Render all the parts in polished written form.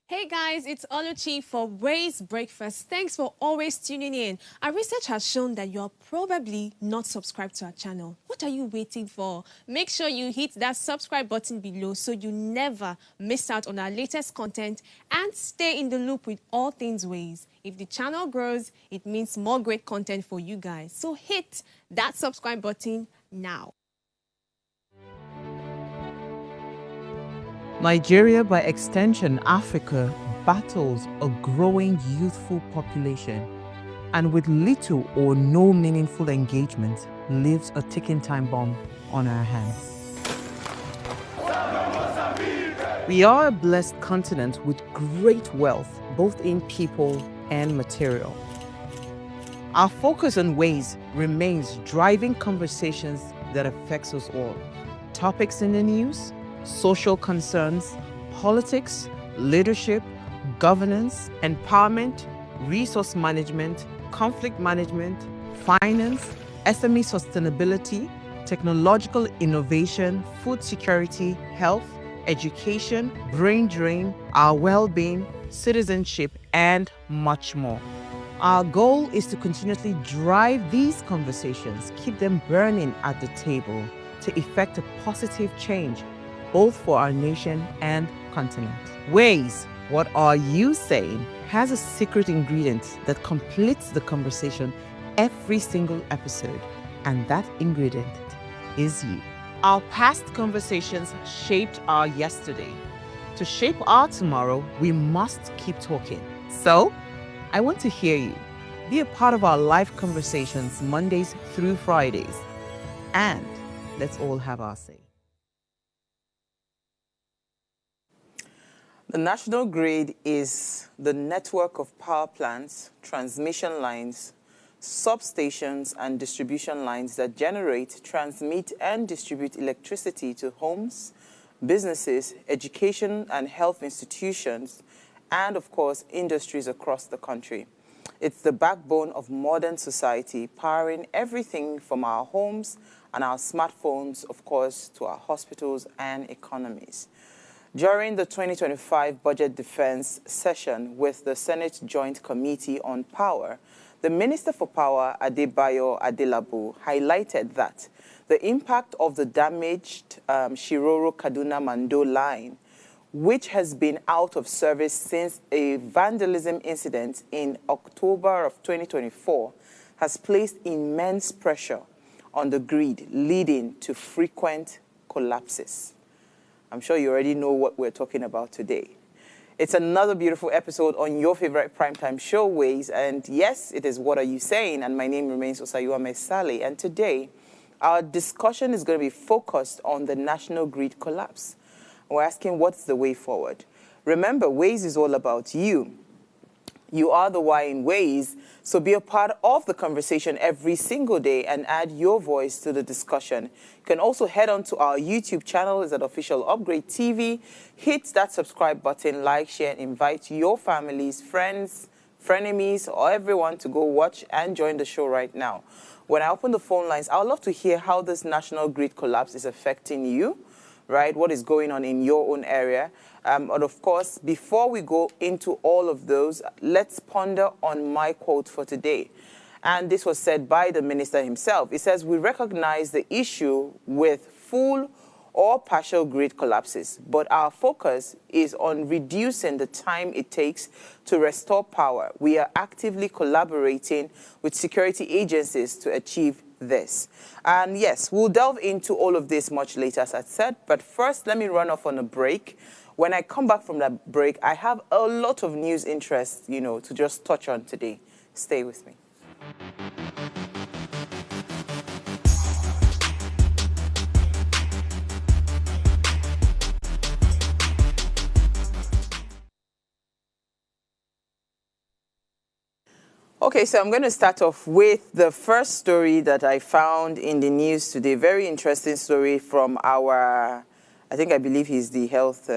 Hey guys, it's Oluchi for Ways Breakfast. Thanks for always tuning in. Our research has shown that you're probably not subscribed to our channel. What are you waiting for? Make sure you hit that subscribe button below so you never miss out on our latest content and stay in the loop with all things Ways. If the channel grows, it means more great content for you guys. So hit that subscribe button now. Nigeria, by extension Africa, battles a growing youthful population and with little or no meaningful engagement leaves a ticking time bomb on our hands. We are a blessed continent with great wealth, both in people and material. Our focus on ways remains driving conversations that affects us all. Topics in the news, social concerns, politics, leadership, governance, empowerment, resource management, conflict management, finance, SME sustainability, technological innovation, food security, health, education, brain drain, our well-being, citizenship, and much more. Our goal is to continuously drive these conversations, keep them burning at the table to effect a positive change both for our nation and continent. Ways, what are you saying, has a secret ingredient that completes the conversation every single episode, and that ingredient is you. Our past conversations shaped our yesterday. To shape our tomorrow, we must keep talking. So, I want to hear you. Be a part of our live conversations Mondays through Fridays. And let's all have our say. The national grid is the network of power plants, transmission lines, substations, and distribution lines that generate, transmit, and distribute electricity to homes, businesses, education and health institutions, and, of course, industries across the country. It's the backbone of modern society, powering everything from our homes and our smartphones, of course, to our hospitals and economies. During the 2025 Budget Defense session with the Senate Joint Committee on Power, the Minister for Power, Adebayo Adelabu, highlighted that the impact of the damaged Shiroro-Kaduna-Mando line, which has been out of service since a vandalism incident in October of 2024, has placed immense pressure on the grid, leading to frequent collapses. I'm sure you already know what we're talking about today. It's another beautiful episode on your favorite primetime show, Ways. And yes, it is What Are You Saying? And my name remains Osayuame Sale. And today, our discussion is going to be focused on the national grid collapse. We're asking, what's the way forward? Remember, Ways is all about you. You are the why in Ways, so be a part of the conversation every single day and add your voice to the discussion. You can also head on to our YouTube channel, it's at Official Upgrade TV. Hit that subscribe button, like, share, and invite your families, friends, frenemies, or everyone to go watch and join the show right now. When I open the phone lines, I would love to hear how this national grid collapse is affecting you, right? What is going on in your own area? But of course, before we go into all of those, let's ponder on my quote for today. And this was said by the minister himself. He says, we recognize the issue with full or partial grid collapses, but our focus is on reducing the time it takes to restore power. We are actively collaborating with security agencies to achieve this. And yes, we'll delve into all of this much later, as I said, but first, let me run off on a break. When I come back from that break, I have a lot of news interest, to just touch on today. Stay with me. Okay, so I'm going to start off with the first story that I found in the news today. Very interesting story from I believe he's the health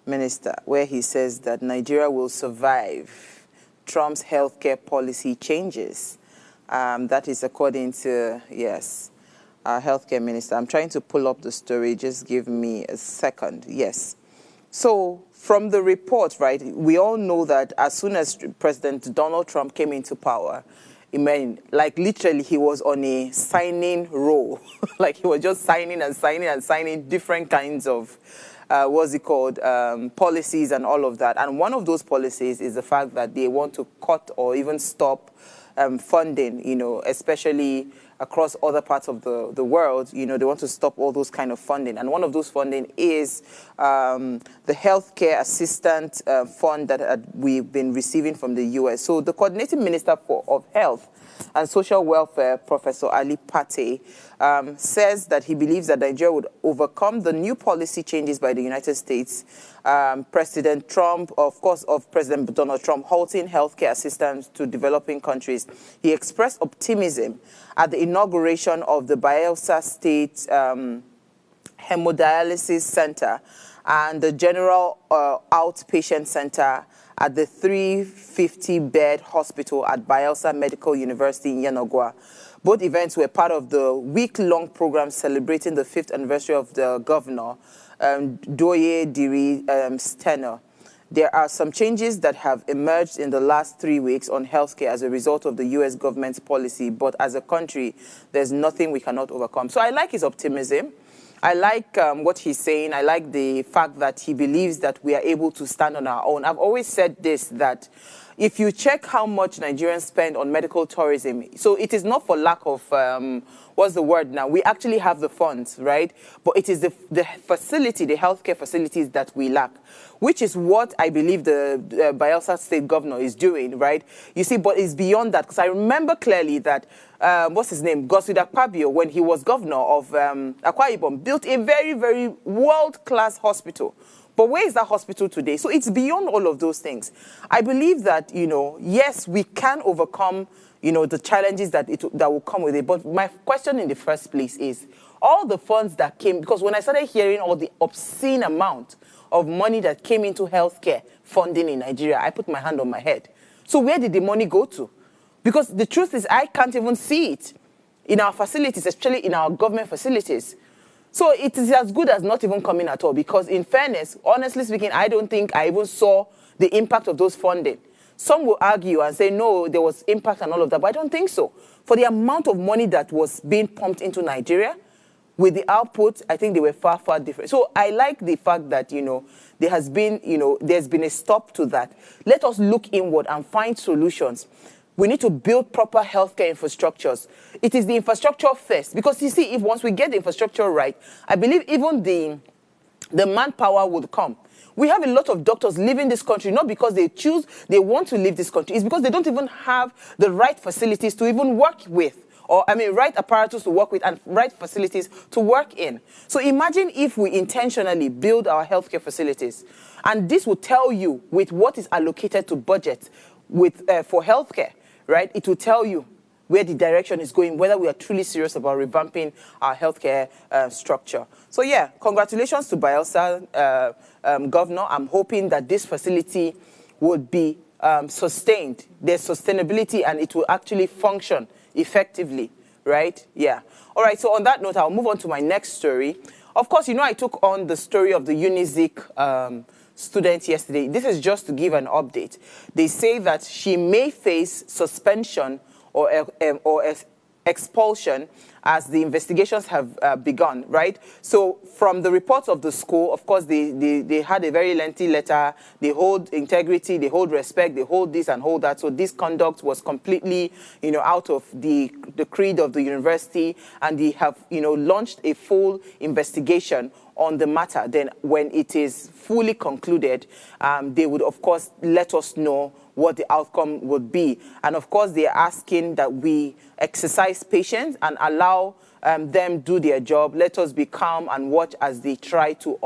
minister, where he says that Nigeria will survive Trump's healthcare policy changes. That is according to, yes, our healthcare minister. I'm trying to pull up the story. Just give me a second. Yes. So from the report, right, we all know that as soon as President Donald Trump came into power, I mean, like literally he was on a signing roll. Like he was just signing and signing and signing different kinds of, what's it called, policies and all of that. And one of those policies is the fact that they want to cut or even stop funding, you know, especially across other parts of the world. You know, they want to stop all those kind of funding. And one of those funding is the healthcare assistance fund that we've been receiving from the U.S. So the coordinating minister of health and social welfare, Professor Ali Pate, says that he believes that Nigeria would overcome the new policy changes by the United States. President Trump, of course, of President Donald Trump, halting healthcare assistance to developing countries. He expressed optimism at the inauguration of the Bayelsa State Hemodialysis Center and the General Outpatient Center at the 350-bed hospital at Bayelsa Medical University in Yanagwa. Both events were part of the week-long program celebrating the 5th anniversary of the governor, Doye Diri's tenure. There are some changes that have emerged in the last 3 weeks on healthcare as a result of the U.S. government's policy, but as a country, there's nothing we cannot overcome. So I like his optimism. I like what he's saying. I like the fact that he believes that we are able to stand on our own. I've always said this, that if you check how much Nigerians spend on medical tourism, so it is not for lack of, what's the word now? We actually have the funds, right? But it is the facility, the healthcare facilities that we lack, which is what I believe the Bayelsa State governor is doing, right? You see, but it's beyond that, because I remember clearly that, what's his name? Godswill Akpabio, when he was governor of Akwa Ibom, built a very, very world-class hospital. But where is that hospital today? So it's beyond all of those things. I believe that, you know, yes, we can overcome, you know, the challenges that will come with it. But my question in the first place is, all the funds that came, because when I started hearing all the obscene amount of money that came into healthcare funding in Nigeria, I put my hand on my head. So where did the money go to? Because the truth is, I can't even see it in our facilities, especially in our government facilities. So it is as good as not even coming at all, because in fairness, honestly speaking, I don't think I even saw the impact of those funding. Some will argue and say, no, there was impact and all of that, but I don't think so. For the amount of money that was being pumped into Nigeria, with the output, I think they were far, far different. So I like the fact that, you know, there has been, you know, there's been a stop to that. Let us look inward and find solutions. We need to build proper healthcare infrastructures. It is the infrastructure first. Because you see, if once we get the infrastructure right, I believe even the manpower would come. We have a lot of doctors leaving this country, not because they want to leave this country. It's because they don't even have the right facilities to even work with. Or, I mean, right apparatus to work with and right facilities to work in. So imagine if we intentionally build our healthcare facilities. And this will tell you with what is allocated to budget for healthcare. Right? It will tell you where the direction is going, whether we are truly serious about revamping our healthcare structure. So yeah, congratulations to Bayelsa governor. I'm hoping that this facility would be sustained. There's sustainability and it will actually function effectively, right? Yeah. All right, so on that note, I'll move on to my next story. Of course, you know, I took on the story of the Unizik student yesterday. This is just to give an update. They say that she may face suspension or expulsion as the investigations have begun, right? So from the reports of the school, of course, they had a very lengthy letter. They hold integrity, they hold respect, they hold this and hold that. So this conduct was completely, you know, out of the creed of the university, and they have, you know, launched a full investigation on the matter. Then when it is fully concluded, they would, of course, let us know what the outcome would be. And of course, they're asking that we exercise patience and allow them do their job. Let us be calm and watch as they try to,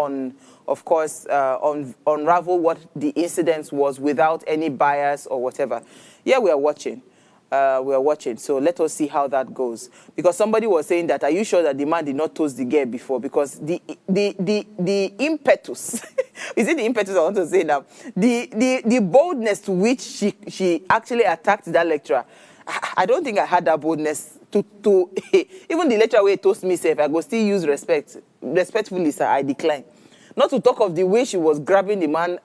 unravel what the incident was without any bias or whatever. Yeah, we are watching. So let us see how that goes. Because somebody was saying that, are you sure that the man did not toast the girl before? Because the impetus, is it the impetus I want to say now? The boldness to which she actually attacked that lecturer, I don't think I had that boldness to even the lecturer where he toast me safe, I go still use respectfully, sir, I decline. Not to talk of the way she was grabbing the man.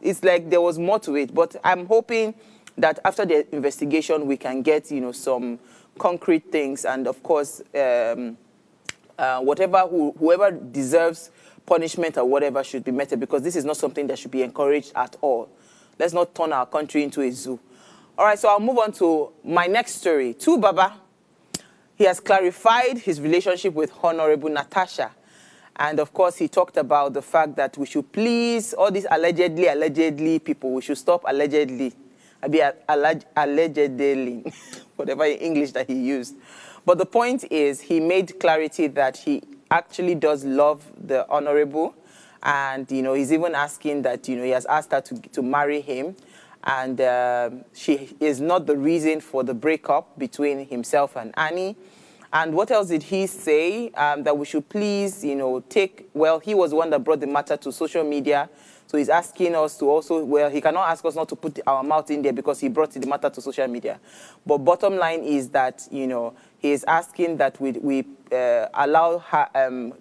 It's like there was more to it. But I'm hoping that after the investigation, we can get, some concrete things. And, of course, whoever deserves punishment or whatever should be meted, because this is not something that should be encouraged at all. Let's not turn our country into a zoo. All right, so I'll move on to my next story. Baba. He has clarified his relationship with Honorable Natasha. And, of course, he talked about the fact that we should please all these allegedly people. We should stop allegedly. Allegedly, whatever English that he used. But the point is, he made clarity that he actually does love the Honorable. And, he's even asking that, he has asked her to marry him. And she is not the reason for the breakup between himself and Annie. And what else did he say? That we should please, he was the one that brought the matter to social media. So he's asking us to also, he cannot ask us not to put our mouth in there because he brought the matter to social media. But bottom line is that, he is asking that we allow her,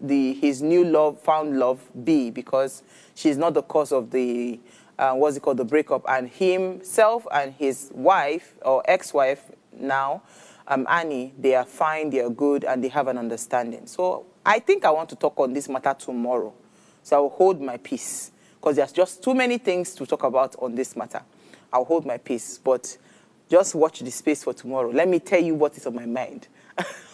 his new found love be, because she's not the cause of the, the breakup. And himself and his wife, or ex-wife now, Annie, they are fine, they are good, and they have an understanding. So I think I want to talk on this matter tomorrow. So I will hold my peace, because there's just too many things to talk about on this matter. I'll hold my peace, but just watch the space for tomorrow. Let me tell you what is on my mind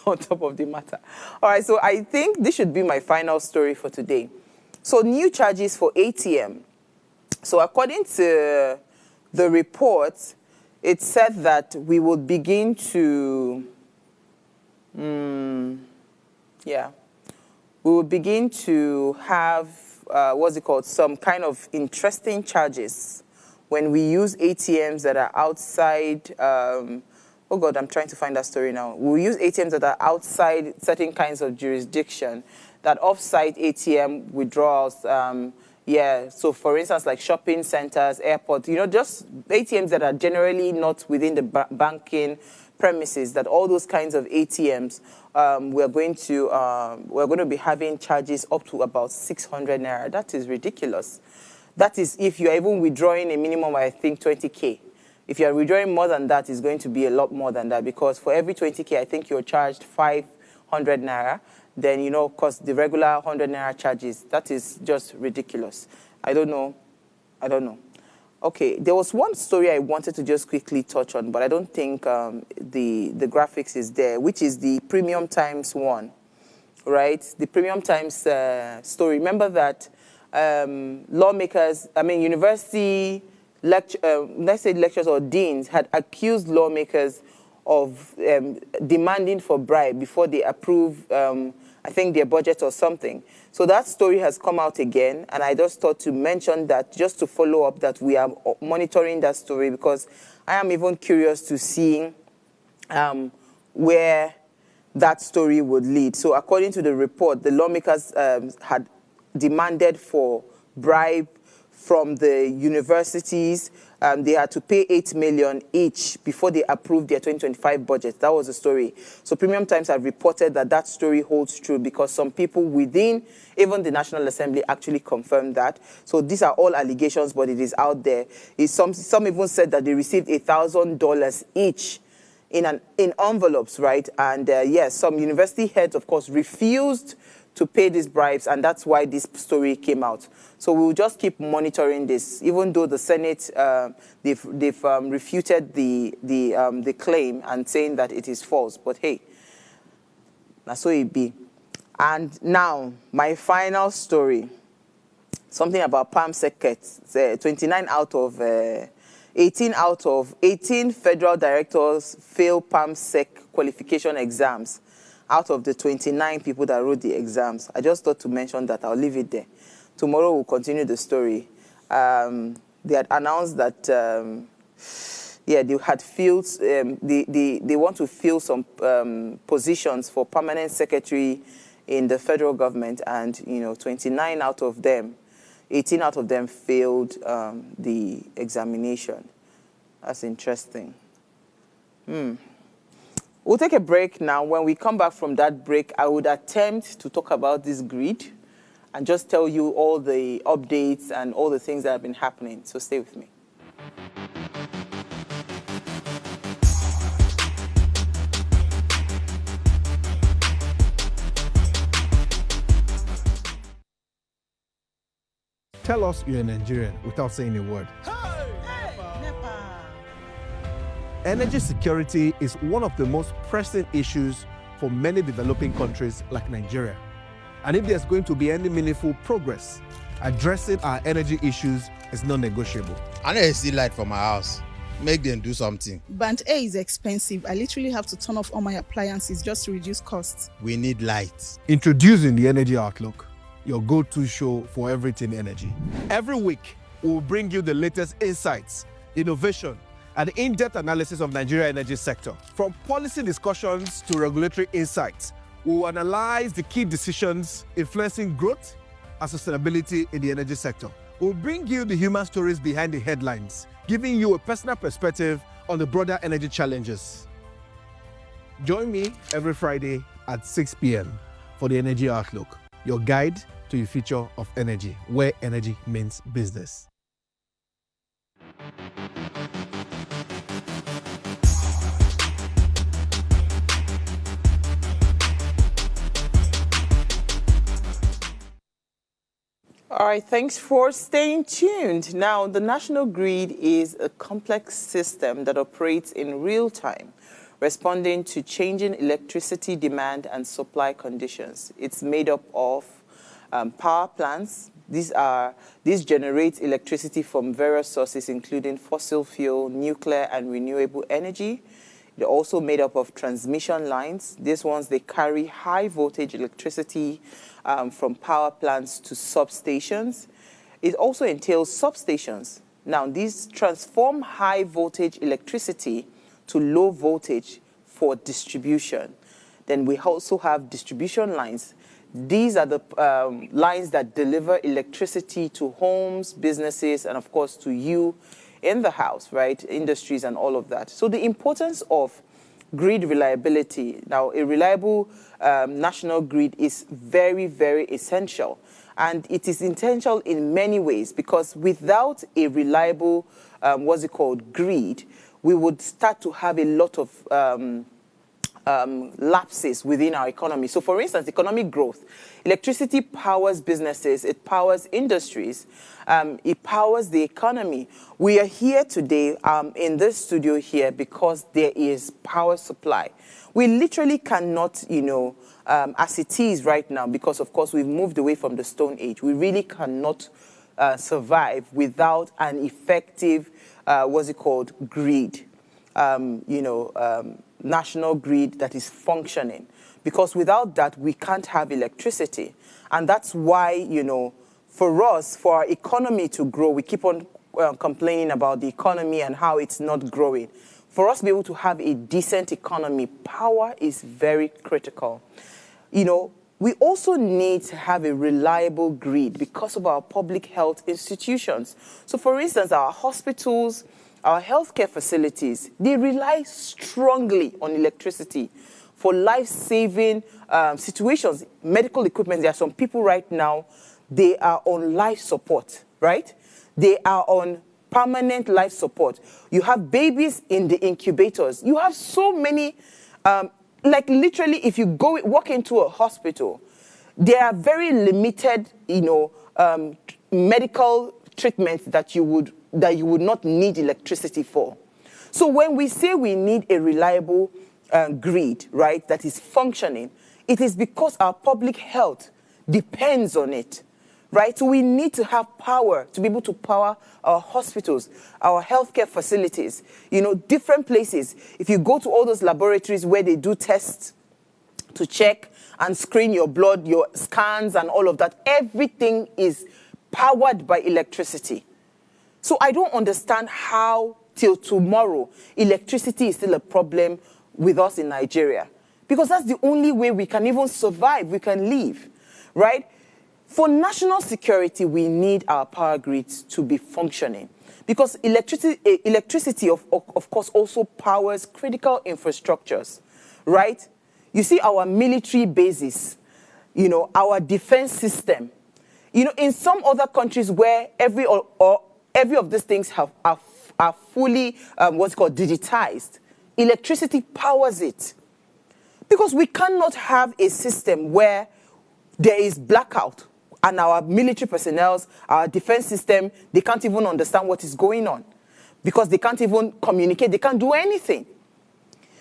on top of the matter. All right, so I think this should be my final story for today. So new charges for ATM. So according to the report, it said that we would begin to, we will begin to have, some kind of interesting charges when we use ATMs that are outside, oh God, I'm trying to find that story now. We'll use ATMs that are outside certain kinds of jurisdiction, that off-site ATM withdrawals, so for instance, like shopping centers, airports, just ATMs that are generally not within the banking premises, that all those kinds of ATMs, we're going to be having charges up to about 600 naira. That is ridiculous. That is if you're even withdrawing a minimum, I think, 20K. If you're withdrawing more than that, it's going to be a lot more than that, because for every 20K, I think you're charged 500 naira. Then, because the regular 100 naira charges, that is just ridiculous. I don't know. Okay, there was one story I wanted to just quickly touch on, but I don't think the graphics is there, which is the Premium Times one, right? The Premium Times story. Remember that university lecturers or deans had accused lawmakers of demanding for bribe before they approve, I think, their budget or something. So that story has come out again, and I just thought to mention that, just to follow up, that we are monitoring that story, because I am even curious to see where that story would lead. So according to the report, the lawmakers had demanded for bribe from the universities. They had to pay 8 million each before they approved their 2025 budget. That was the story. So Premium Times have reported that story holds true, because some people within even the National Assembly actually confirmed that. So these are all allegations, but it is out there. Some even said that they received $1,000 each in envelopes, right? And yes, some university heads, of course, refused to pay these bribes, and that's why this story came out. So we'll just keep monitoring this, even though the Senate, they've refuted the claim and saying that it is false. But hey, that's so it be. And now, my final story, something about Palm Circuit. 18 out of 18 federal directors fail Palm Sec qualification exams out of the 29 people that wrote the exams. I just thought to mention that. I'll leave it there. Tomorrow we'll continue the story. They had announced that, they had filled, they want to fill some positions for permanent secretary in the federal government, and 29 out of them, 18 out of them failed the examination. That's interesting. We'll take a break now. When we come back from that break, I would attempt to talk about this greed and just tell you all the updates and all the things that have been happening. So stay with me. Tell us you're a Nigerian without saying a word. Energy security is one of the most pressing issues for many developing countries like Nigeria. And if there's going to be any meaningful progress, addressing our energy issues is non-negotiable. I need to see light from my house. Make them do something. Band A is expensive. I literally have to turn off all my appliances just to reduce costs. We need light. Introducing the Energy Outlook, your go-to show for everything energy. Every week, we'll bring you the latest insights, innovation, and in-depth analysis of Nigeria's energy sector. From policy discussions to regulatory insights, we'll analyze the key decisions influencing growth and sustainability in the energy sector. We'll bring you the human stories behind the headlines, giving you a personal perspective on the broader energy challenges. Join me every Friday at 6 p.m. for the Energy Outlook, your guide to the future of energy, where energy means business. All right, thanks for staying tuned. Now, the national grid is a complex system that operates in real time, responding to changing electricity demand and supply conditions. It's made up of power plants. These generate electricity from various sources, including fossil fuel, nuclear, and renewable energy. They're also made up of transmission lines. These ones, they carry high voltage electricity from power plants to substations. It also entails substations. Now, these transform high voltage electricity to low voltage for distribution. Then we also have distribution lines. These are the lines that deliver electricity to homes, businesses, and of course to you in the house, right? Industries and all of that. So the importance of grid reliability. Now, a reliable national grid is very, very essential. And it is essential in many ways because without a reliable, grid, we would start to have a lot of lapses within our economy. So, for instance, economic growth. Electricity powers businesses, it powers industries, it powers the economy. We are here today in this studio here because there is power supply. We literally cannot, as it is right now, because of course we've moved away from the Stone Age, we really cannot survive without an effective, grid, national grid that is functioning. Because without that, we can't have electricity. And that's why, for us, for our economy to grow, we keep on complaining about the economy and how it's not growing. For us to be able to have a decent economy, power is very critical. We also need to have a reliable grid because of our public health institutions. So, for instance, our hospitals, our healthcare facilities, they rely strongly on electricity for life-saving situations. Medical equipment, there are some people right now, they are on life support, right? They are on permanent life support. You have babies in the incubators. You have so many, literally, if you walk into a hospital, there are very limited, medical treatments that you would not need electricity for. So when we say we need a reliable grid, right, that is functioning, it is because our public health depends on it, right? So we need to have power to be able to power our hospitals, our healthcare facilities, different places. If you go to all those laboratories where they do tests to check and screen your blood, your scans and all of that, everything is powered by electricity. So I don't understand how till tomorrow electricity is still a problem with us in Nigeria. Because that's the only way we can even survive, we can live, right? For national security, we need our power grids to be functioning. Because electricity of course, also powers critical infrastructures, right? You see our military bases, our defense system, You know, in some other countries where every of these things are fully, what's called, digitized, electricity powers it. Because we cannot have a system where there is blackout and our military personnel, our defense system, they can't even understand what is going on because they can't even communicate, they can't do anything.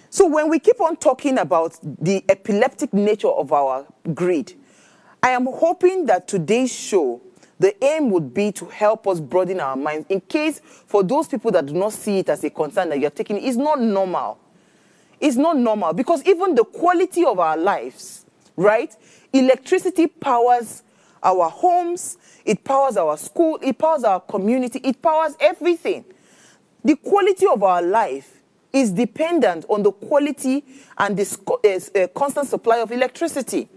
So when we keep on talking about the epileptic nature of our grid, I am hoping that today's show, the aim would be to help us broaden our minds in case for those people that do not see it as a concern that you're taking, it's not normal. It's not normal because even the quality of our lives, right? Electricity powers our homes, it powers our school, it powers our community, it powers everything. The quality of our life is dependent on the quality and the constant supply of electricity.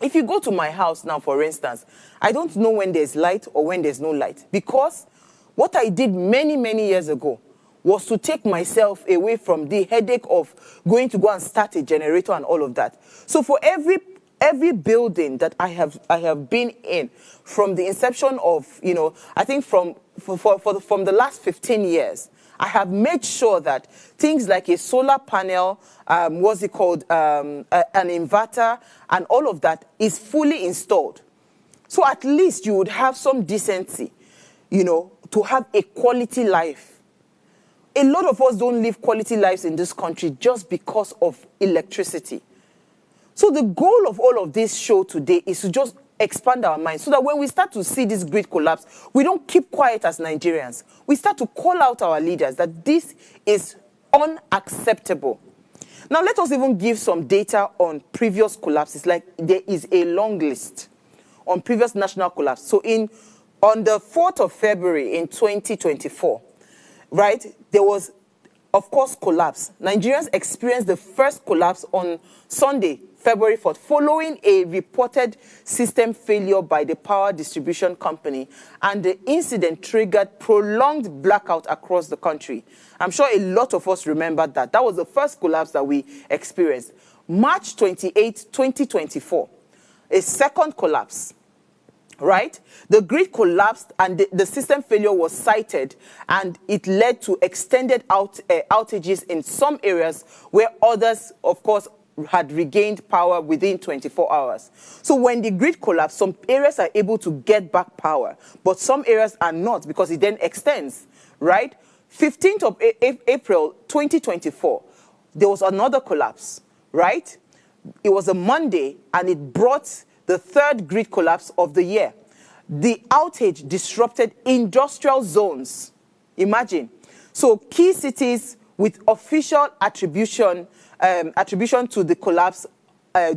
If you go to my house now, for instance, I don't know when there's light or when there's no light because what I did many, many years ago was to take myself away from the headache of going to go and start a generator and all of that. So for every building that I have been in from the inception of, you know, I think from the last 15 years, I have made sure that things like a solar panel, an inverter, and all of that is fully installed. So at least you would have some decency, you know, to have a quality life. A lot of us don't live quality lives in this country just because of electricity. So the goal of all of this show today is to just expand our minds so that when we start to see this grid collapse, we don't keep quiet as Nigerians. We start to call out our leaders that this is unacceptable. Now, let us even give some data on previous collapses. Like there is a long list on previous national collapse. So on the 4th of February in 2024, right, there was, of course, collapse. Nigerians experienced the first collapse on Sunday, February 4th, following a reported system failure by the power distribution company, and the incident triggered prolonged blackout across the country. I'm sure a lot of us remember that. That was the first collapse that we experienced. March 28, 2024, a second collapse. Right? The grid collapsed and the system failure was cited, and it led to extended outages in some areas where others, of course, had regained power within 24 hours. So when the grid collapsed, some areas are able to get back power, but some areas are not because it then extends, right? 15th of April 2024, there was another collapse, right? It was a Monday, and it brought the third grid collapse of the year. The outage disrupted industrial zones. Imagine. So key cities with official attribution to the collapse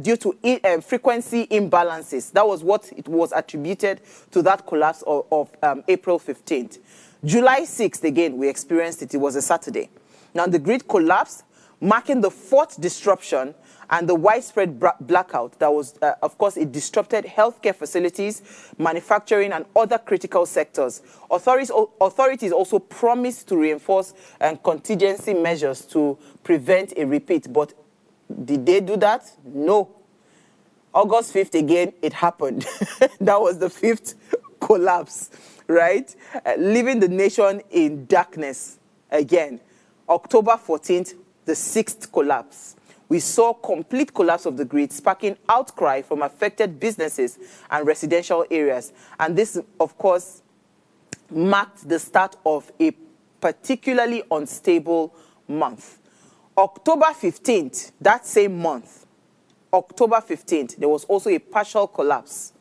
due to frequency imbalances. That was what it was attributed to, that collapse of April 15th. July 6th, again, we experienced it. It was a Saturday. Now, the grid collapsed, marking the fourth disruption and the widespread blackout that was, of course, it disrupted healthcare facilities, manufacturing, and other critical sectors. Authorities also promised to reinforce contingency measures to prevent a repeat. But did they do that? No. August 5th, again, it happened. That was the fifth collapse, right? Leaving the nation in darkness again. October 14th, the sixth collapse. We saw complete collapse of the grid, sparking outcry from affected businesses and residential areas. And this, of course, marked the start of a particularly unstable month. October 15th, that same month, October 15th, there was also a partial collapse.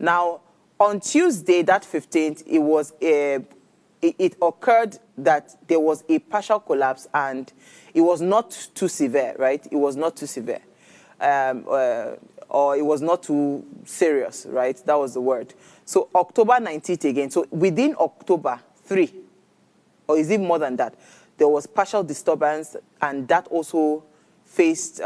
Now, on Tuesday, that 15th, it occurred that there was a partial collapse, and it was not too severe, right? It was not too severe. Or it was not too serious, right? That was the word. So October 19th again. So within October 3, or is it more than that, there was partial disturbance, and that also faced,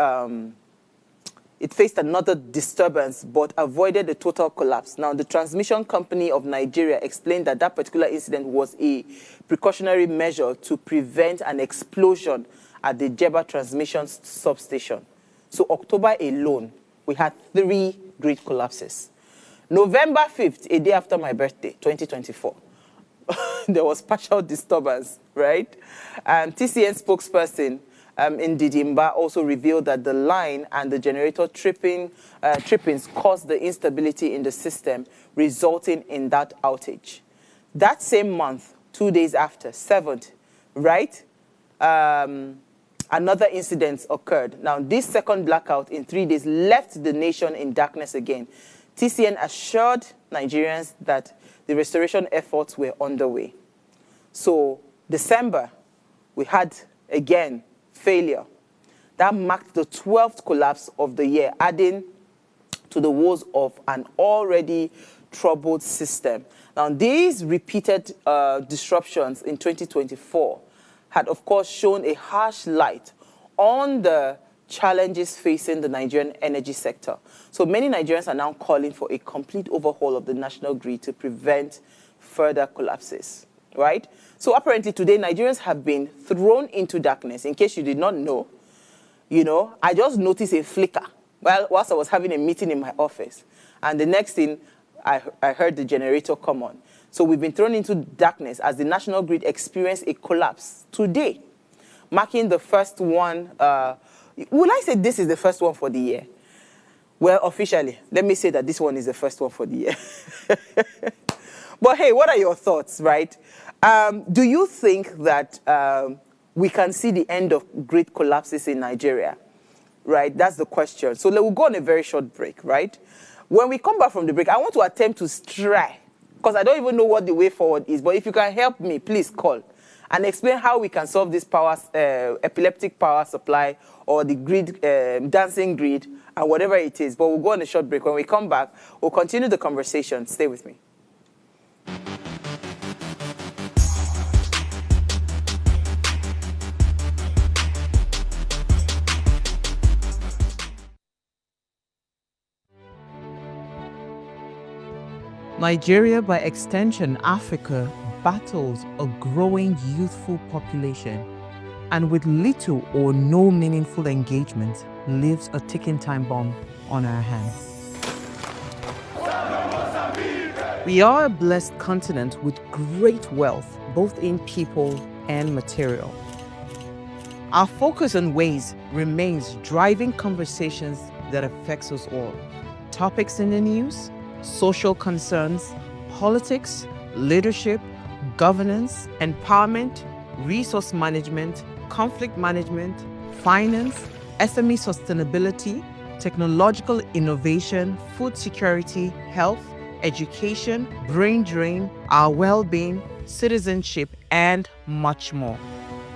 it faced another disturbance, but avoided a total collapse. Now, the transmission company of Nigeria explained that that particular incident was a precautionary measure to prevent an explosion at the Jeba transmission substation. So October alone, we had 3 grid collapses. November 5th, a day after my birthday, 2024, there was partial disturbance, right? And TCN spokesperson in Didimba also revealed that the line and the generator trippings caused the instability in the system, resulting in that outage. That same month, 2 days after, 7th, right? Another incident occurred. Now, this second blackout in 3 days left the nation in darkness again. TCN assured Nigerians that the restoration efforts were underway. So, December, we had, again, failure. That marked the 12th collapse of the year, adding to the woes of an already troubled system. Now, these repeated disruptions in 2024 had, of course, shown a harsh light on the challenges facing the Nigerian energy sector. So many Nigerians are now calling for a complete overhaul of the national grid to prevent further collapses, right? So apparently today, Nigerians have been thrown into darkness. In case you did not know, I just noticed a flicker whilst I was having a meeting in my office. And the next thing, I heard the generator come on. So we've been thrown into darkness as the national grid experienced a collapse today, marking the first one. Will I say this is the first one for the year? Well, officially, let me say that this one is the first one for the year. But hey, what are your thoughts, right? Do you think that we can see the end of grid collapses in Nigeria? Right, that's the question. So we'll go on a very short break, right? When we come back from the break, I want to attempt to try, because I don't even know what the way forward is, but if you can help me, please call and explain how we can solve this epileptic power supply or the grid, dancing grid, and whatever it is. But we'll go on a short break. When we come back, we'll continue the conversation. Stay with me. Nigeria, by extension Africa, battles a growing youthful population, and with little or no meaningful engagement, lives a ticking time bomb on our hands. We are a blessed continent with great wealth, both in people and material. Our focus on ways remains driving conversations that affects us all. Topics in the news, social concerns, politics, leadership, governance, empowerment, resource management, conflict management, finance, SME sustainability, technological innovation, food security, health, education, brain drain, our well-being, citizenship, and much more.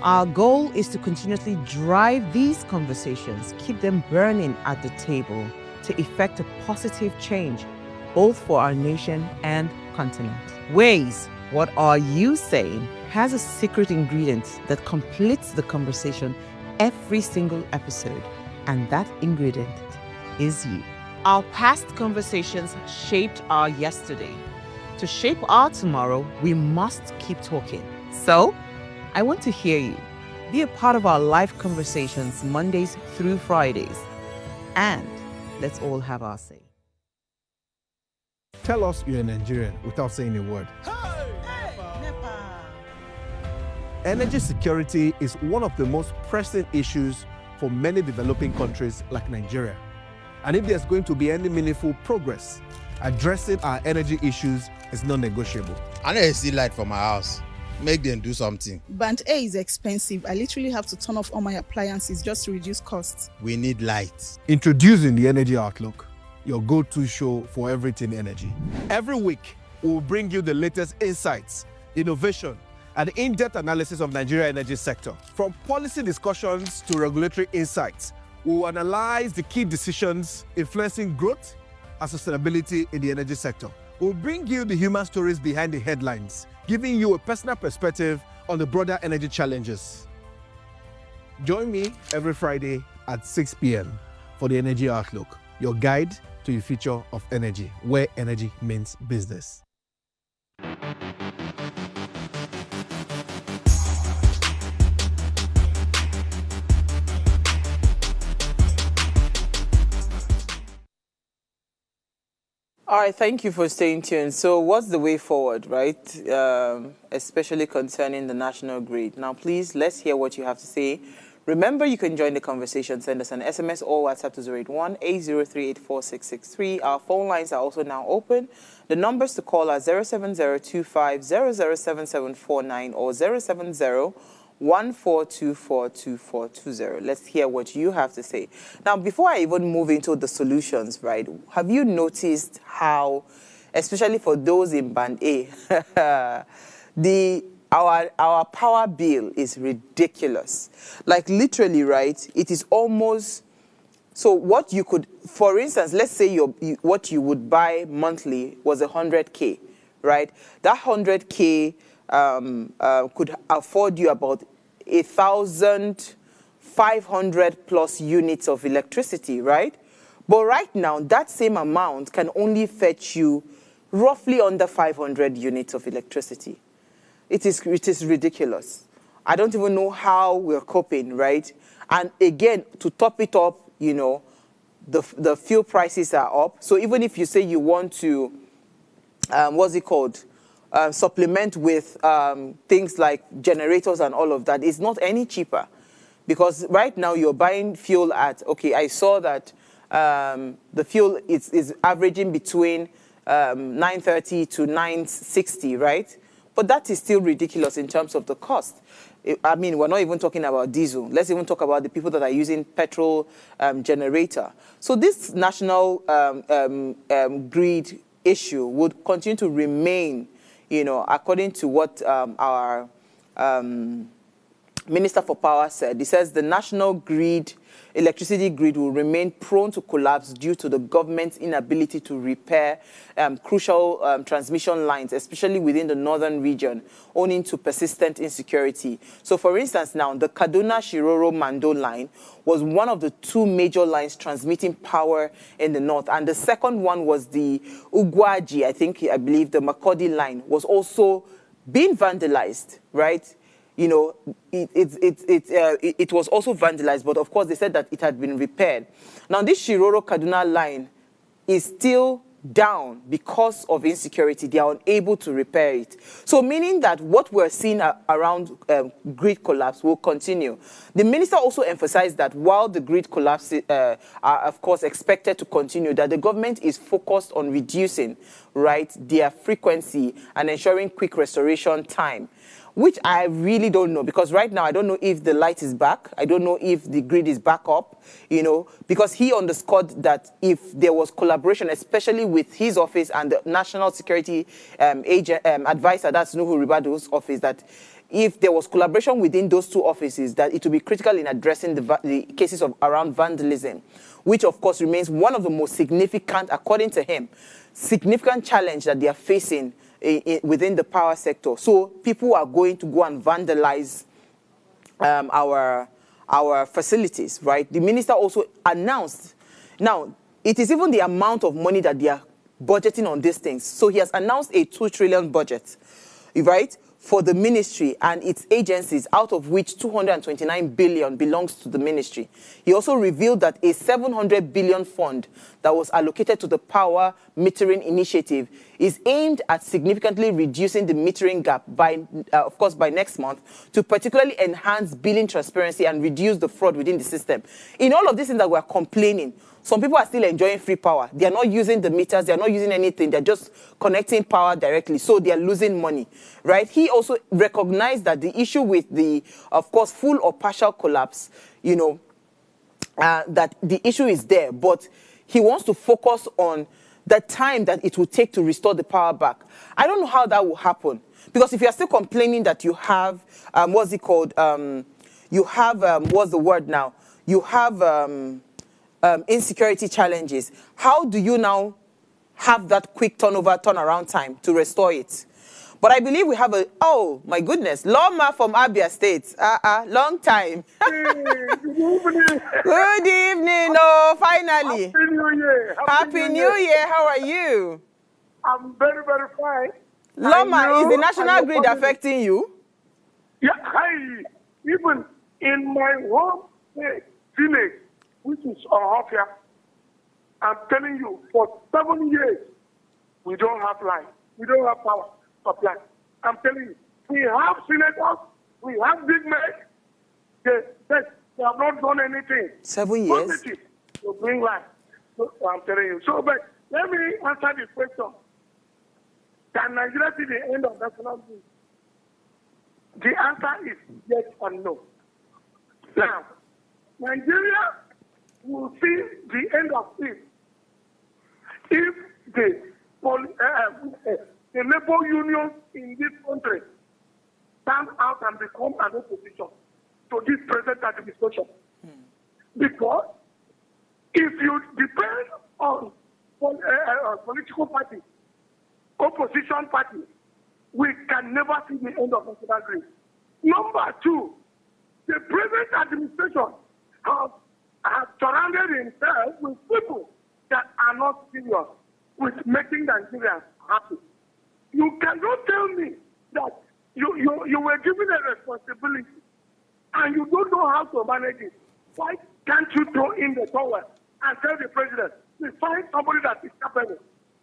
Our goal is to continuously drive these conversations, keep them burning at the table to effect a positive change both for our nation and continent. Ways, what are you saying, has a secret ingredient that completes the conversation every single episode, and that ingredient is you. Our past conversations shaped our yesterday. To shape our tomorrow, we must keep talking. So, I want to hear you. Be a part of our live conversations Mondays through Fridays. And let's all have our say. Tell us you're a Nigerian without saying a word. Energy security is one of the most pressing issues for many developing countries like Nigeria. And if there's going to be any meaningful progress, addressing our energy issues is non-negotiable. I need to see light for my house. Make them do something. Band A is expensive. I literally have to turn off all my appliances just to reduce costs. We need light. Introducing the Energy Outlook, your go-to show for everything energy. Every week, we'll bring you the latest insights, innovation, and in-depth analysis of Nigeria's energy sector. From policy discussions to regulatory insights, we'll analyze the key decisions influencing growth and sustainability in the energy sector. We'll bring you the human stories behind the headlines, giving you a personal perspective on the broader energy challenges. Join me every Friday at 6 p.m. for the Energy Outlook, your guide to the future of energy, where energy means business. All right, thank you for staying tuned. So what's the way forward, right? Especially concerning the national grid. Now, please, let's hear what you have to say. Remember, you can join the conversation. Send us an SMS or WhatsApp to 081-803-84663. Our phone lines are also now open. The numbers to call are 07025007749 or 070-1424-2420. Let's hear what you have to say. Now, before I even move into the solutions, right, have you noticed how, especially for those in Band A, our power bill is ridiculous. Like literally, right, it is almost, so what you could, for instance, let's say what you would buy monthly was 100K, right? That 100K could afford you about 1,500 plus units of electricity, right? But right now, that same amount can only fetch you roughly under 500 units of electricity. It is ridiculous. I don't even know how we're coping, right? And again, to top it up, you know, the fuel prices are up. So even if you say you want to, what's it called? Supplement with things like generators and all of that, it's not any cheaper. Because right now you're buying fuel at, okay, I saw that the fuel is averaging between 930 to 960, right? But that is still ridiculous in terms of the cost. I mean, we're not even talking about diesel. Let's even talk about the people that are using petrol generator. So this national grid issue would continue to remain, you know, according to what our Minister for Power said. He says the national grid, electricity grid will remain prone to collapse due to the government's inability to repair crucial transmission lines, especially within the northern region, owing to persistent insecurity. So, for instance, now, the Kaduna-Shiroro-Mando line was one of the two major lines transmitting power in the north. And the second one was the Ugwaji, I believe the Makurdi line, was also being vandalized, right? You know, it was also vandalized, but of course they said that it had been repaired. Now this Shiroro-Kaduna line is still down because of insecurity. They are unable to repair it. So meaning that what we're seeing around grid collapse will continue. The minister also emphasized that while the grid collapse are of course expected to continue, that the government is focused on reducing, right, their frequency and ensuring quick restoration time, which I really don't know, because right now I don't know if the light is back. I don't know if the grid is back up, you know, because he underscored that if there was collaboration, especially with his office and the National Security Advisor, that's Nuhu Ribado's office, that if there was collaboration within those two offices, that it would be critical in addressing the cases of around vandalism, which of course remains one of the most significant, according to him, significant challenge that they are facing within the power sector. So people are going to go and vandalize our facilities, right? The minister also announced, now, it is even the amount of money that they are budgeting on these things. So he has announced a 2 trillion budget, right, for the ministry and its agencies, out of which 229 billion belongs to the ministry. He also revealed that a 700 billion fund that was allocated to the power metering initiative is aimed at significantly reducing the metering gap by, of course, by next month, to particularly enhance billing transparency and reduce the fraud within the system. In all of this thing that we're complaining, some people are still enjoying free power. They are not using the meters. They are not using anything. They're just connecting power directly. So they are losing money, right? He also recognized that the issue with the, of course, full or partial collapse, you know, that the issue is there. But he wants to focus on the time that it will take to restore the power back. I don't know how that will happen. Because if you are still complaining that you have, what's it called? You have, what's the word now? You have... insecurity challenges. How do you now have that quick turnaround time to restore it? But I believe we have oh my goodness, Loma from Abia State. Long time. Good evening. Oh, finally. Happy New Year. Happy New Year. How are you? I'm very, very fine. Loma, is the national grid affecting you? Yeah, even in my home village, which is Ohofia, I'm telling you, for 7 years, We don't have life. We don't have power supply. I'm telling you, we have senators, we have big men. They have not done anything. 7 years. Positive to bring life. So, I'm telling you. So, but let me answer the question. Can Nigeria see the end of national grid? The answer is yes and no. Now, Nigeria will see the end of it if the labor unions in this country stand out and become an opposition to this present administration. Because if you depend on political parties, opposition parties, we can never see the end of national grid. Number two, the present administration has surrounded himself with people that are not serious with making Nigerians happy. You cannot tell me that you were given a responsibility and you don't know how to manage it. Why can't you throw in the towel and tell the president, we find somebody that is capable?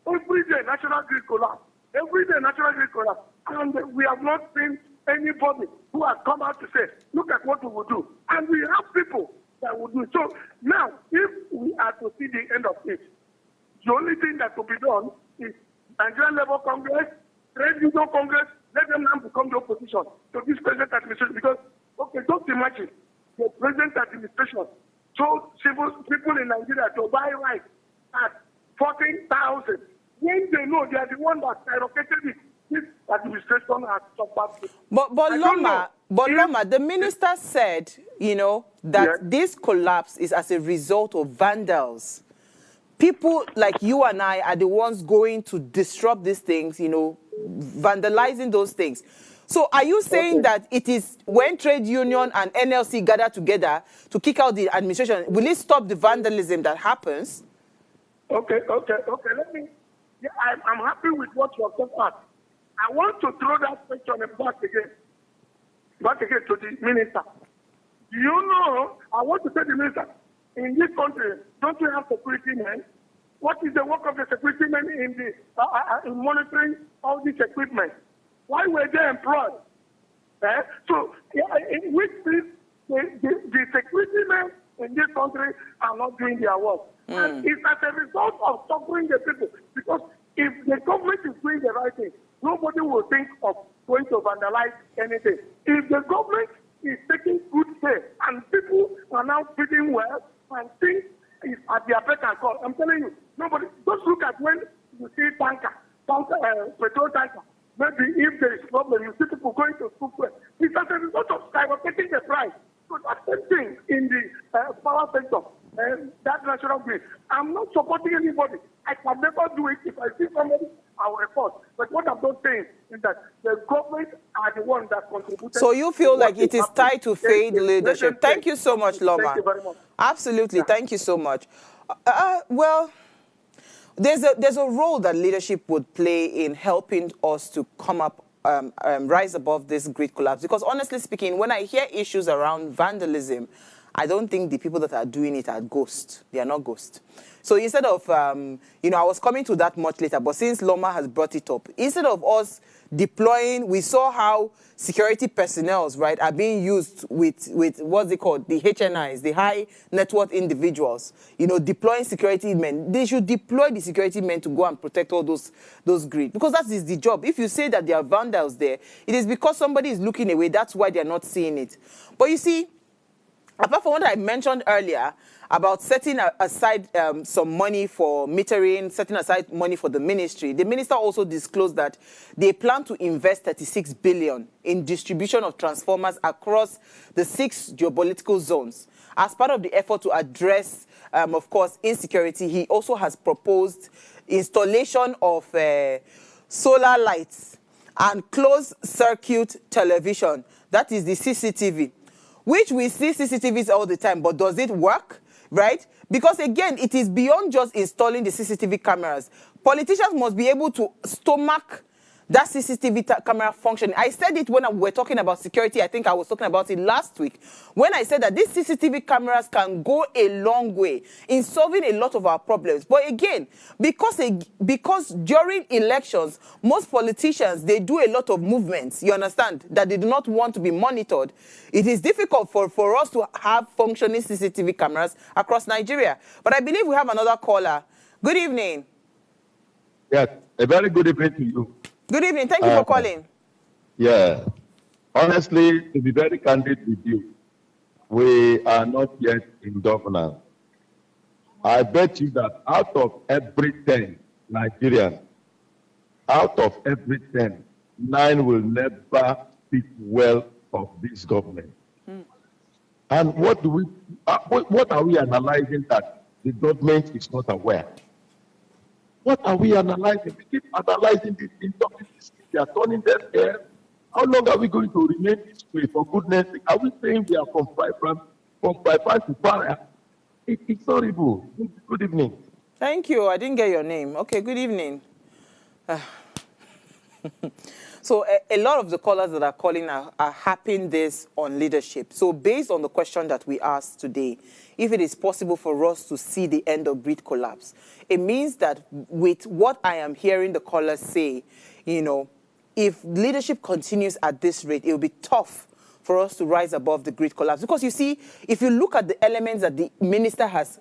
Every day, national grid collapse. Every day, national grid collapse. And we have not seen anybody who has come out to say, look at what we will do. And we have people that will do. So now, if we are to see the end of it, the only thing that will be done is Nigerian Labour Congress, Trade Union Congress, let them now become the opposition to this present administration. Because, okay, just imagine the present administration told people in Nigeria to buy rice at 14,000 when they know they are the one that skyrocketed it. This administration has suffered. But Loma, the minister said, you know, that Yes. this collapse is as a result of vandals. People like you and I are the ones going to disrupt these things, you know, vandalizing those things. So are you saying that it is when trade union and NLC gather together to kick out the administration, will it stop the vandalism that happens? Okay. Let me. Yeah, I'm happy with what you have just asked. I want to throw that question back again to the minister. Do you know? I want to tell the minister, in this country, don't we have security men? What is the work of the security men in the in monitoring all this equipment? Why were they employed? So, in which means the security men in this country are not doing their work. And it's as a result of suffering the people. Because if the government is doing the right thing, nobody will think of going to vandalize anything. If the government is taking good care and people are now feeling well and things is at their beck and call, I'm telling you, nobody, just look at when you see petrol tanker. Maybe if there is problem, you see people going to school. It's as a result of skyrocketing the price. So that's the thing in the power sector, that national grid. I'm not supporting anybody. I can never do it. If I see somebody, I will report. But what I'm not saying is that the government are the ones that contributed. So you feel like it is tied to failed leadership. Thank you so much, Loma. Thank you very much. Absolutely. Yeah. Thank you so much. Well, there's a role that leadership would play in helping us to come up, rise above this grid collapse. Because honestly speaking, when I hear issues around vandalism, I don't think the people that are doing it are ghosts. They are not ghosts. So instead of, you know, I was coming to that much later, but since Loma has brought it up, instead of us deploying, we saw how security personnel, right, are being used with what's it called, the HNIs, the high net worth individuals, you know, deploying security men. They should deploy the security men to go and protect all those grids, because that is the job. If you say that there are vandals there, it is because somebody is looking away. That's why they're not seeing it. But you see, apart from what I mentioned earlier about setting aside some money for metering, setting aside money for the ministry, the minister also disclosed that they plan to invest 36 billion in distribution of transformers across the 6 geopolitical zones. As part of the effort to address, of course, insecurity, he also has proposed installation of solar lights and closed-circuit television. That is the CCTV. Which we see CCTVs all the time, but does it work, right? Because again, it is beyond just installing the CCTV cameras. Politicians must be able to stomach that CCTV camera functioning. I said it when we were talking about security. I think I was talking about it last week. When I said that these CCTV cameras can go a long way in solving a lot of our problems. But again, because during elections, most politicians, they do a lot of movements, you understand, that they do not want to be monitored. It is difficult for us to have functioning CCTV cameras across Nigeria. But I believe we have another caller. Good evening. Yes, a very good evening to you. Good evening. Thank you for calling. Yeah. Honestly, to be very candid with you, we are not yet in governance. I bet you that out of every 10 Nigerians, out of every 10, 9 will never speak well of this government. And what are we analyzing that the government is not aware? What are we analyzing? We keep analyzing this thing, talking this thing, they are turning their head. How long are we going to remain this way, for goodness sake? Are we saying we are from bypass to para? It's horrible. Good evening. Thank you. I didn't get your name. Okay, good evening. So a lot of the callers that are calling are harping this on leadership. So based on the question that we asked today, if it is possible for us to see the end of grid collapse, it means that with what I am hearing the callers say, you know, if leadership continues at this rate, it will be tough for us to rise above the grid collapse. Because you see, if you look at the elements that the minister has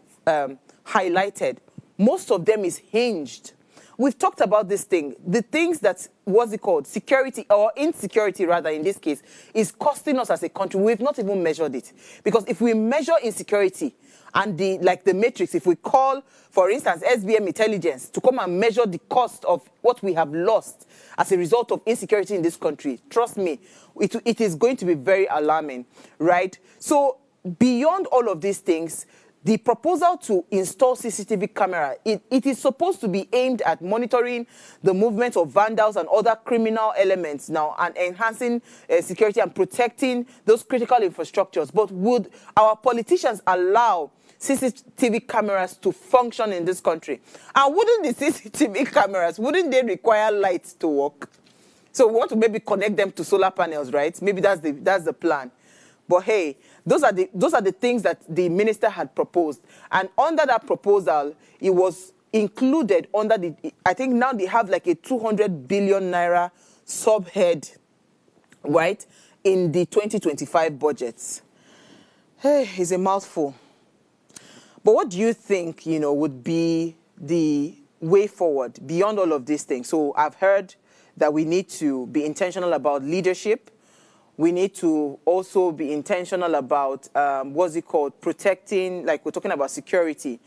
highlighted, most of them is hinged. We've talked about this thing. The things that, what's it called, security or insecurity rather in this case, is costing us as a country. We've not even measured it. Because if we measure insecurity and the matrix, if we call, for instance, SBM intelligence to come and measure the cost of what we have lost as a result of insecurity in this country, trust me, it is going to be very alarming, right? So beyond all of these things, the proposal to install CCTV camera, it is supposed to be aimed at monitoring the movement of vandals and other criminal elements now and enhancing security and protecting those critical infrastructures. But would our politicians allow CCTV cameras to function in this country? And wouldn't the CCTV cameras, wouldn't they require lights to work? So we want to maybe connect them to solar panels, right? Maybe that's the plan. But hey, those are the things that the minister had proposed. And under that proposal, it was included under the, I think now they have like a 200 billion naira subhead, right, in the 2025 budgets. Hey, it's a mouthful. But what do you think, you know, would be the way forward beyond all of these things? So I've heard that we need to be intentional about leadership. We need to also be intentional about, protecting, like we're talking about security.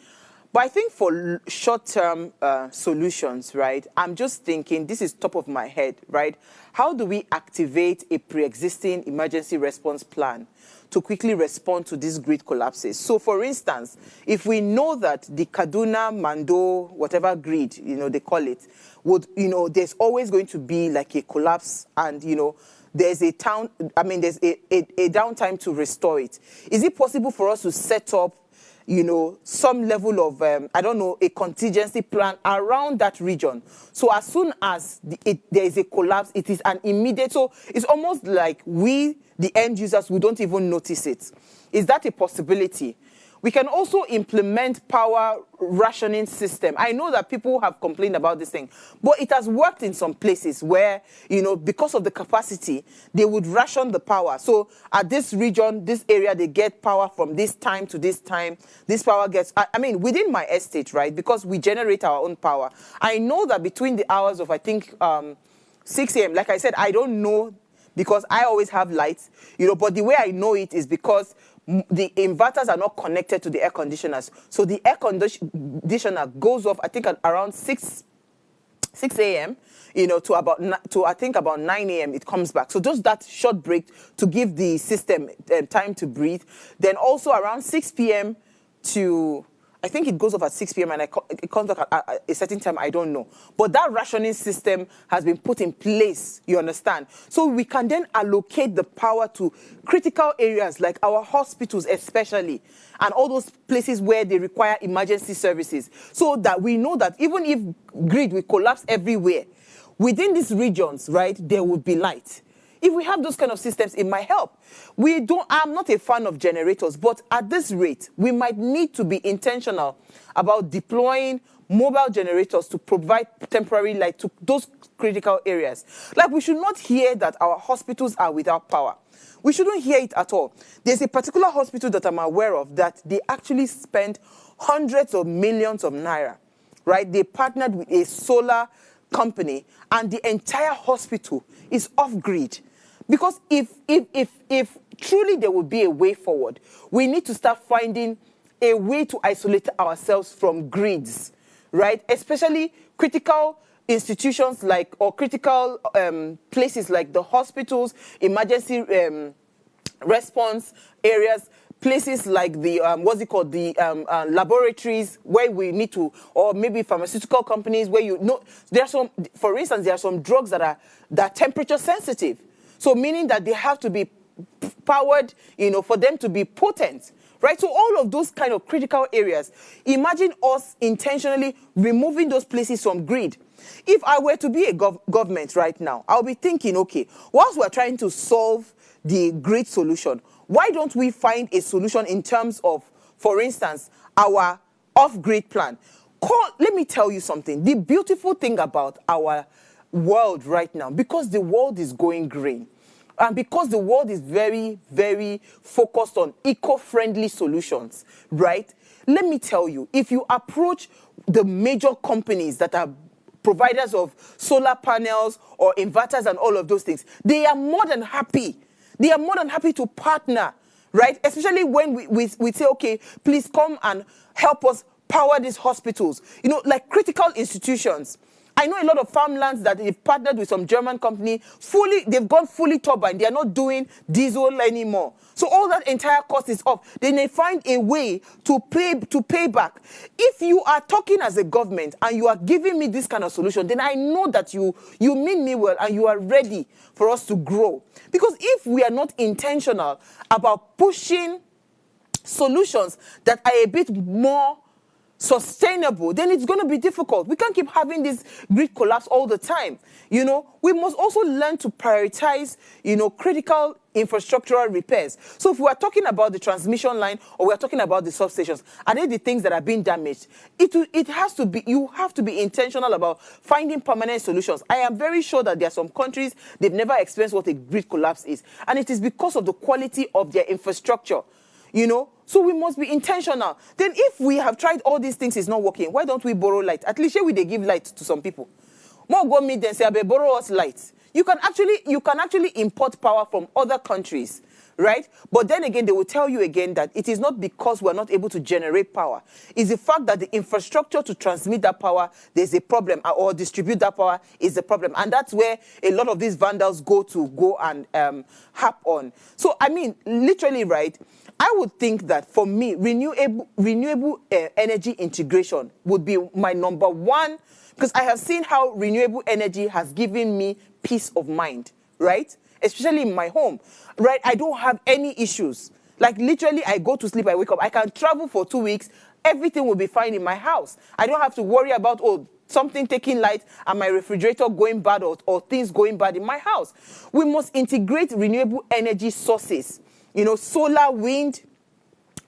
But I think for short-term solutions, right, I'm just thinking, this is top of my head, right? How do we activate a pre-existing emergency response plan to quickly respond to these grid collapses? So, for instance, if we know that the Kaduna, Mando, whatever grid, you know, they call it, would, you know, there's always going to be like a collapse and, you know, there's there's a downtime to restore it. Is it possible for us to set up, you know, some level of, a contingency plan around that region? So as soon as there is a collapse, it is an immediate, so it's almost like we, the end users, we don't even notice it. Is that a possibility? We can also implement power rationing system. I know that people have complained about this thing, but it has worked in some places where, you know, because of the capacity, they would ration the power. So at this region, this area, they get power from this time to this time. This power gets, I mean, within my estate, right, because we generate our own power. I know that between the hours of, I think, 6 a.m., like I said, I don't know because I always have lights, you know, but the way I know it is because the inverters are not connected to the air conditioners. So the air conditioner goes off, I think, at around 6 a.m., you know, to I think about 9 a.m. it comes back. So just that short break to give the system time to breathe. Then also around 6 p.m. to, I think it goes off at 6 p.m. and it comes back at a certain time, I don't know. But that rationing system has been put in place, you understand? So we can then allocate the power to critical areas like our hospitals especially, and all those places where they require emergency services, so that we know that even if grid will collapse everywhere, within these regions, right, there would be light. If we have those kind of systems, it might help. I'm not a fan of generators, but at this rate, we might need to be intentional about deploying mobile generators to provide temporary light to those critical areas. Like, we should not hear that our hospitals are without power. We shouldn't hear it at all. There's a particular hospital that I'm aware of that they actually spent hundreds of millions of naira, right? They partnered with a solar company, and the entire hospital is off-grid. Because if truly there will be a way forward, we need to start finding a way to isolate ourselves from grids, right? Especially critical institutions or critical places like the hospitals, emergency response areas, places like the, laboratories where we need to, or maybe pharmaceutical companies where for instance, there are some drugs that are temperature sensitive. So meaning that they have to be powered, for them to be potent, right? So all of those kind of critical areas, imagine us intentionally removing those places from grid. If I were to be a government right now, I'll be thinking, okay, whilst we're trying to solve the grid solution, why don't we find a solution in terms of, for instance, our off-grid plan? Let me tell you something. The beautiful thing about our world right now, because the world is going green, and because the world is very, very focused on eco-friendly solutions, right? Let me tell you, if you approach the major companies that are providers of solar panels or inverters and all of those things, they are more than happy. They are more than happy to partner, right? Especially when we say, okay, please come and help us power these hospitals. Like critical institutions. I know a lot of farmlands that they've partnered with some German company, they've gone fully turbine. They are not doing diesel anymore. So all that entire cost is off. Then they find a way to pay back. If you are talking as a government and you are giving me this kind of solution, then I know that you mean me well and you are ready for us to grow. Because if we are not intentional about pushing solutions that are a bit more sustainable, then it's going to be difficult. We can't keep having this grid collapse all the time. We must also learn to prioritize, critical infrastructural repairs. So if we are talking about the transmission line or we are talking about the substations, are they the things that are being damaged? You have to be intentional about finding permanent solutions. I am very sure that there are some countries, they've never experienced what a grid collapse is. And it is because of the quality of their infrastructure. So we must be intentional. Then if we have tried all these things, it's not working, why don't we borrow light? At least here they give light to some people. More go meet them say, borrow us light. You can actually import power from other countries, right? But then again, they will tell you again that it is not because we're not able to generate power. It's the fact that the infrastructure to transmit that power, there's a problem, or distribute that power is the problem. And that's where a lot of these vandals go and hop on. So, literally, right, I would think that for me, renewable energy integration would be my number one, because I have seen how renewable energy has given me peace of mind, right? Especially in my home, right? I don't have any issues. Like literally, I go to sleep, I wake up. I can travel for 2 weeks. Everything will be fine in my house. I don't have to worry about, something taking light and my refrigerator going bad or things going bad in my house. We must integrate renewable energy sources. Solar, wind,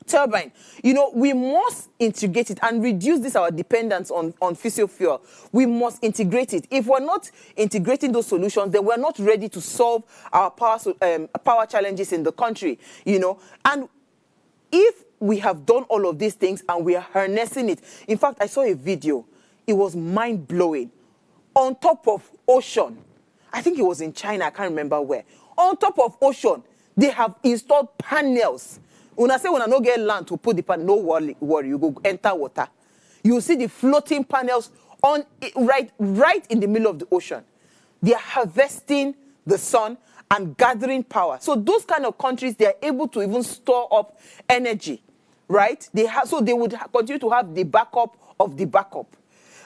turbine. We must integrate it and reduce our dependence on fossil fuel. We must integrate it. If we're not integrating those solutions, then we're not ready to solve our power challenges in the country, And if we have done all of these things and we are harnessing it. In fact, I saw a video. It was mind-blowing. On top of ocean. I think it was in China. I can't remember where. On top of ocean, they have installed panels. When I say when I don't get land to put the panel, no worry, you go enter water. You see the floating panels right in the middle of the ocean. They are harvesting the sun and gathering power. So those kind of countries, they are able to even store up energy, right? So they would continue to have the backup of the backup.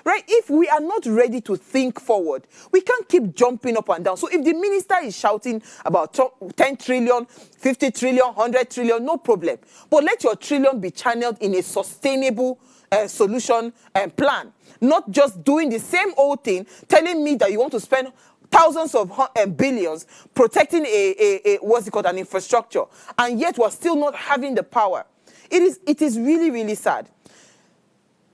Right? If we are not ready to think forward, we can't keep jumping up and down. So if the minister is shouting about 10 trillion, 50 trillion, 100 trillion, no problem. But let your trillion be channeled in a sustainable, solution and plan. Not just doing the same old thing, telling me that you want to spend thousands of billions protecting what's it called, an infrastructure, and yet we're still not having the power. It is really, really sad.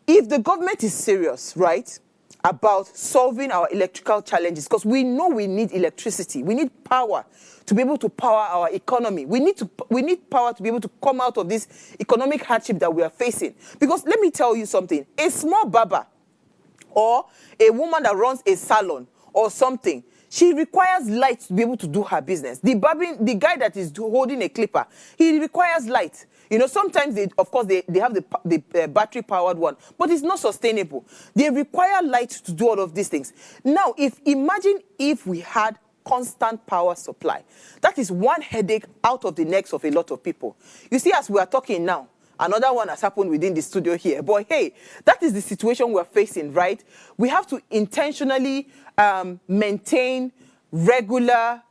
If the government is serious, right, about solving our electrical challenges, because we know we need electricity, we need power to be able to power our economy. We need power to be able to come out of this economic hardship that we are facing. Because let me tell you something, a small barber or a woman that runs a salon or something, she requires light to be able to do her business. The guy that is holding a clipper, he requires light. You know, sometimes, they have the battery-powered one, but it's not sustainable. They require light to do all of these things. Now, imagine if we had constant power supply. That is one headache out of the necks of a lot of people. You see, as we are talking now, another one has happened within the studio here. But hey, that is the situation we're facing, right? We have to intentionally maintain regular,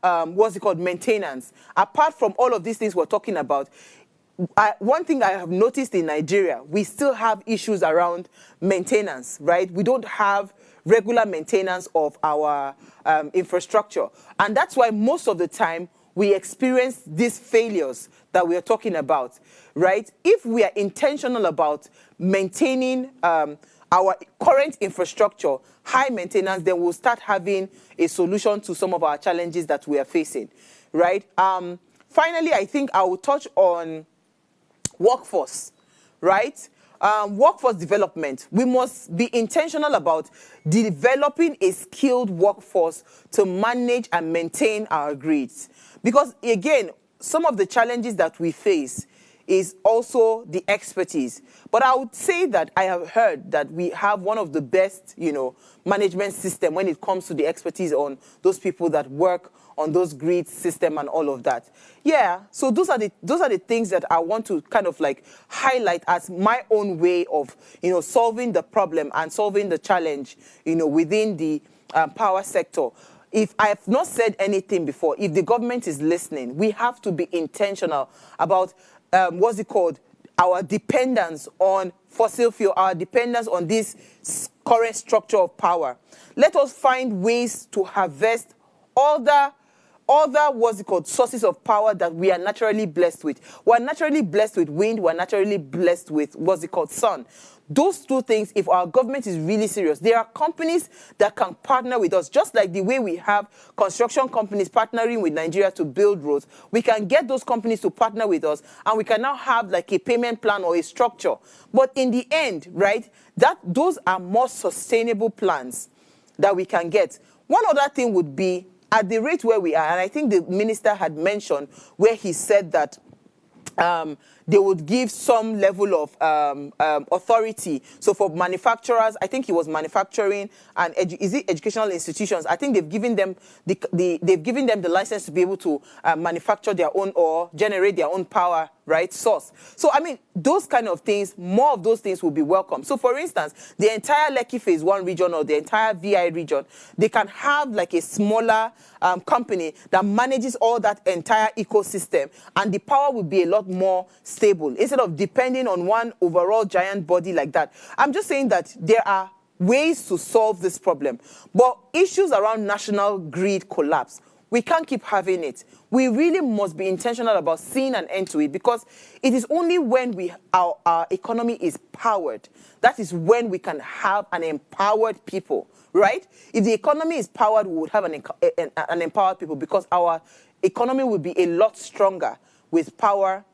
maintenance. Apart from all of these things we're talking about, one thing I have noticed in Nigeria, we still have issues around maintenance, right? We don't have regular maintenance of our infrastructure. And that's why most of the time we experience these failures that we are talking about, right? If we are intentional about maintaining our current infrastructure, high maintenance, then we'll start having a solution to some of our challenges that we are facing, right? Finally, I think I will touch on workforce, right? Workforce development. We must be intentional about developing a skilled workforce to manage and maintain our grids. Because, again, some of the challenges that we face is also the expertise. But I would say that I have heard that we have one of the best, management system when it comes to the expertise on those people that work on those grid system and all of that. Yeah, so those are the things that I want to kind of like highlight as my own way of, solving the problem and solving the challenge, within the power sector. If I have not said anything before, if the government is listening, we have to be intentional about, our dependence on fossil fuel, our dependence on this current structure of power. Let us find ways to harvest other sources of power that we are naturally blessed with. We're naturally blessed with wind, we're naturally blessed with sun. Those two things, if our government is really serious, there are companies that can partner with us, just like the way we have construction companies partnering with Nigeria to build roads. We can get those companies to partner with us, and we can now have like a payment plan or a structure. But in the end, right, those are more sustainable plans that we can get. One other thing would be, at the rate where we are, and I think the minister had mentioned where he said that they would give some level of authority. So for manufacturers, I think he was manufacturing and educational institutions. I think they've given them the license to be able to manufacture their own or generate their own power, right, source. So I mean, those kind of things, more of those things will be welcome. So for instance, the entire Lekki Phase 1 region or the entire VI region, they can have like a smaller company that manages all that entire ecosystem, and the power will be a lot more stable instead of depending on one overall giant body like that. I'm just saying that there are ways to solve this problem, but issues around national grid collapse, we can't keep having it. We really must be intentional about seeing an end to it, because it is only when our economy is powered, that is when we can have an empowered people, right? If the economy is powered, we would have an empowered people, because our economy will be a lot stronger with power,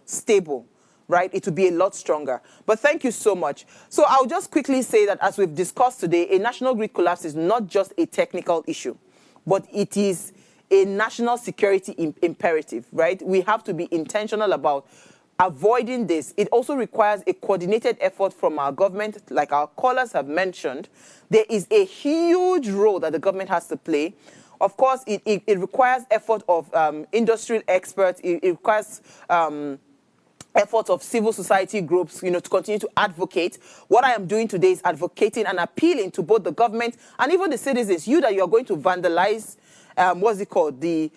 stable, right? It will be a lot stronger. But thank you so much. So I'll just quickly say that, as we've discussed today, a national grid collapse is not just a technical issue, but it is a national security imperative, right? We have to be intentional about avoiding this. It also requires a coordinated effort from our government. Like our callers have mentioned, there is a huge role that the government has to play. Of course, it requires effort of industrial experts. It requires efforts of civil society groups, to continue to advocate. What I am doing today is advocating and appealing to both the government and even the citizens. You that you're going to vandalize, the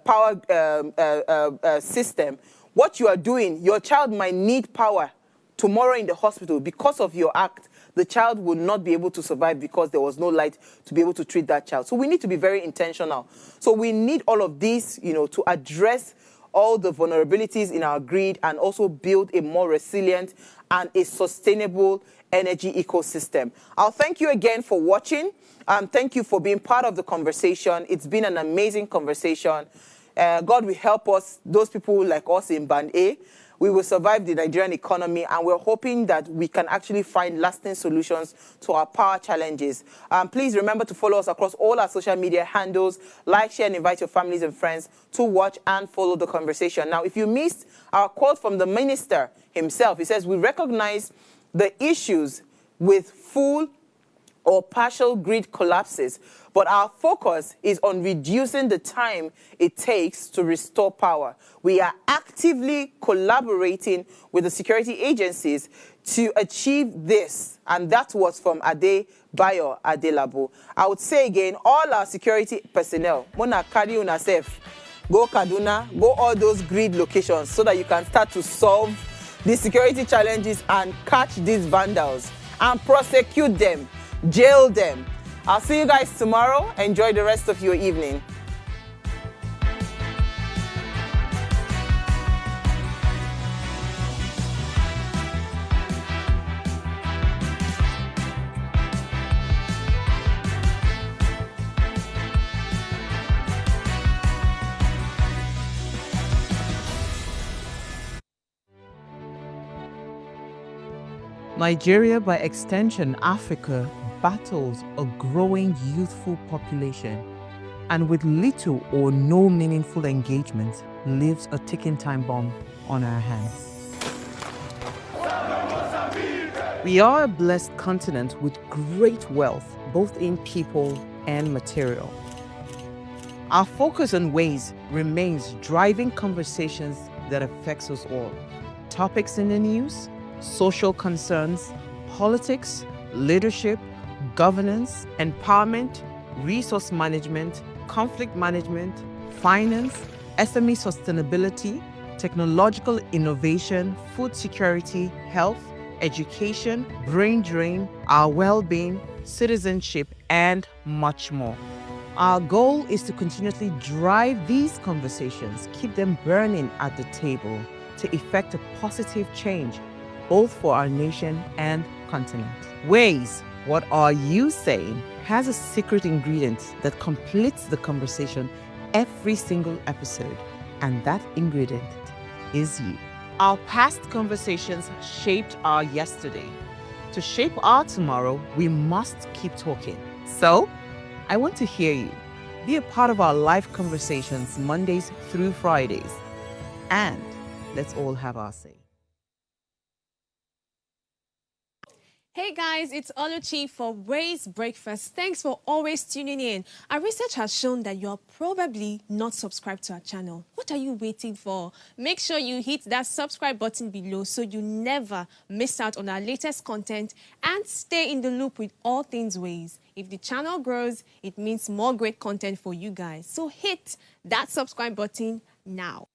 power system. What you are doing, your child might need power tomorrow in the hospital, because of your act, the child will not be able to survive because there was no light to be able to treat that child. So we need to be very intentional. So we need all of these, to address all the vulnerabilities in our grid and also build a more resilient and a sustainable energy ecosystem. I'll thank you again for watching. Thank you for being part of the conversation. It's been an amazing conversation. God will help us, those people like us in Band A. We will survive the Nigerian economy, and we're hoping that we can actually find lasting solutions to our power challenges. Please remember to follow us across all our social media handles. Like, share, and invite your families and friends to watch and follow the conversation. Now, if you missed our quote from the minister himself, he says, we recognize the issues with full or partial grid collapses, but our focus is on reducing the time it takes to restore power. We are actively collaborating with the security agencies to achieve this, and that was from Adebayo Adelabo. I would say again, all our security personnel, Mona carry una safe, go Kaduna, go all those grid locations so that you can start to solve the security challenges and catch these vandals and prosecute them. Jail them. I'll see you guys tomorrow. Enjoy the rest of your evening. Nigeria, by extension Africa, battles a growing youthful population, and with little or no meaningful engagement, leaves a ticking time bomb on our hands. We are a blessed continent with great wealth, both in people and material. Our focus on ways remains driving conversations that affects us all. Topics in the news, social concerns, politics, leadership, governance, empowerment, resource management, conflict management, finance, SME sustainability, technological innovation, food security, health, education, brain drain, our well-being, citizenship, and much more. Our goal is to continuously drive these conversations, keep them burning at the table to effect a positive change, both for our nation and continent. Ways, what are you saying, has a secret ingredient that completes the conversation every single episode, and that ingredient is you. Our past conversations shaped our yesterday. To shape our tomorrow, we must keep talking. So, I want to hear you. Be a part of our live conversations Mondays through Fridays. And let's all have our say. Hey guys, it's Oluchi for Raise Breakfast. Thanks for always tuning in. Our research has shown that you're probably not subscribed to our channel. What are you waiting for? Make sure you hit that subscribe button below so you never miss out on our latest content and stay in the loop with all things Ways. If the channel grows, it means more great content for you guys. So hit that subscribe button now.